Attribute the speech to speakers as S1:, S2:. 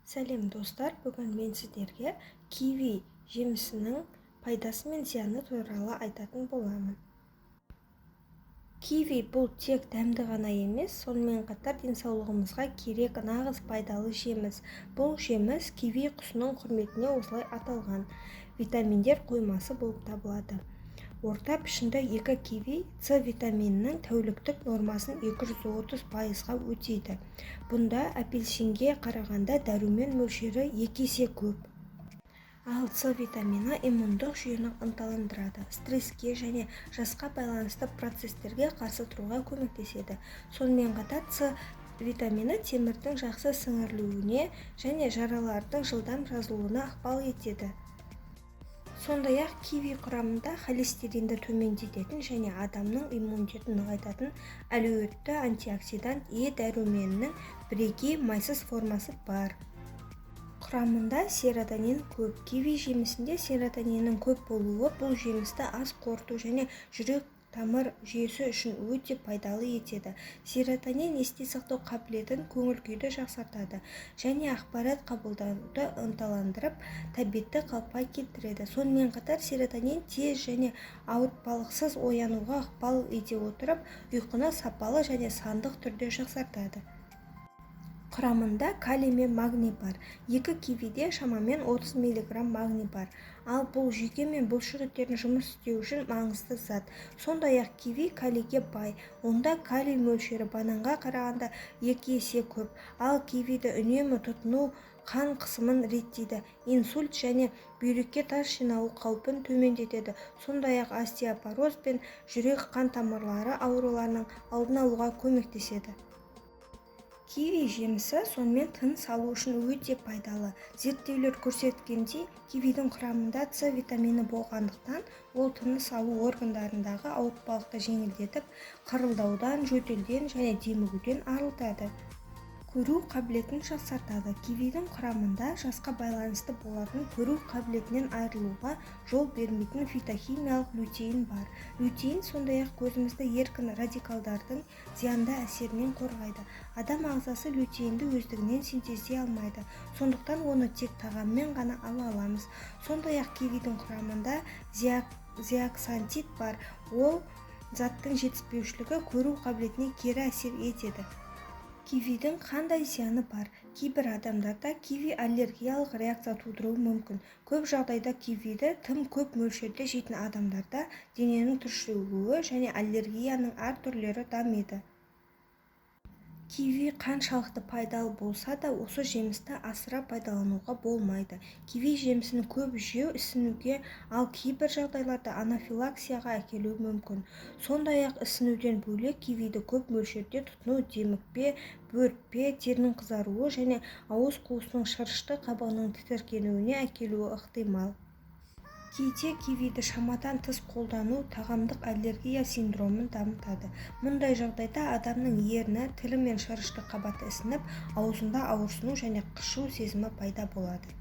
S1: Сәлем достар, бүгін мен сіздерге киви жемісінің пайдасы мен зияны туралы айтатын боламын. Киви бұл тек дәмді ғана емес, сонымен қатар денсаулығымызға керек нағыз пайдалы жеміс. Бұл жеміс киви құсының құрметіне осылай аталған. Витаминдер қоймасы болып табылады. Орта пішінді 2 киви С витаминінің тәуліктік нормасын 230%-ға өтейді. Бұнда апельсинге қарағанда дәрумен мөлшері 2 есе көп. Ал С витамині иммундық жүйені ынталандырады, стресске және жасқа байланысты процестерге қарсы тұруға көмектеседі. Сонымен қатар С витамині темірдің жақсы сіңірілуіне және жаралардың жылдам жазылуына ықпал етеді. Сондай-ақ киви құрамында холестеринді төмендететін және адамның иммунитетін нығайтатын әлеуетті антиоксидант Е дәруменінің бірегей майсыз формасы бар. Құрамында серотонин көп. Киви жемісінде серотониннің көп болуы бұл жемісті ас қорыту және жүрек-тамыр жүйесі үшін өте пайдалы етеді. Серотонин есте сақтау қабілетін, көңіл-күйді жақсартады және ақпарат қабылдауды ынталандырып, тәбетті қалыпқа келтіреді. Сонымен қатар серотонин тез және ауыртпалықсыз оянуға ықпал ете отырып, ұйқыны сапалы және сандық түрде жақсартады. Құрамында калий мен магний бар. 2 кивиде шамамен 30 мг магний бар. Ал бұл жүйке мен бұлшықеттердің жұмыс істеу үшін маңызды зат. Сондай-ақ киви калийге бай. Онда калий мөлшері бананға қарағанда 2 есе көп. Ал кивиді үнемі тұтыну қан қысымын реттейді, инсульт және бүйрекке тас жиналу қаупін төмендетеді. Сондай-ақ остеопороз бен жүрек қан тамырлары ауруларының алдын алуға көмектеседі. Киви жемісі сонымен тыныс алу үшін өте пайдалы. Зерттеулер көрсеткендей, кивидің құрамында С витамині болғандықтан, ол тыныс алу органдарындағы ауыртпалықты жеңілдетіп, қырылдаудан, жөтелден және демігуден арылтады. Көру қабілетін жақсартады. Кивидің құрамында жасқа байланысты болатын көру қабілетінен айырылуға жол бермейтін фитохимиялық лютеин бар. Лютеин сондай-ақ көзімізді еркін радикалдардың зиянды әсерінен қорғайды. Адам ағзасы лютеинді өздігінен синтездей алмайды, сондықтан оны тек тағаммен ғана ала аламыз. Сондай-ақ кивидің құрамында зеаксантин бар. Ол заттың жетіспеушілігі көру қабілетіне кері әсер етеді. Кивидің қандай зияны бар? Кейбір адамдарда киви аллергиялық реакция тудыруы мүмкін. Көп жағдайда кивиді тым көп мөлшерде жейтін адамдарда дененің түршігуі және аллергияның әр түрлері дамиды. Киви қаншалықты пайдалы болса да, осы жемісті асыра пайдалануға болмайды. Киви жемісін көп жеу ісінуге, ал кейбір жағдайларда анафилаксияға әкелуі мүмкін. Сондай-ақ ісінуден бөлек кивиді көп мөлшерде тұтыну демікпе, бөртпе, терінің қызаруы және ауыз қуысының шырышты қабығының тітіркенуіне әкелуі ықтимал. Кейде кивиді шамадан тыс қолдану тағамдық аллергия синдромын дамытады. Мұндай жағдайда адамның ерні, тілі мен шырышты қабаты ісініп, аузында ауырсыну және қышу сезімі пайда болады.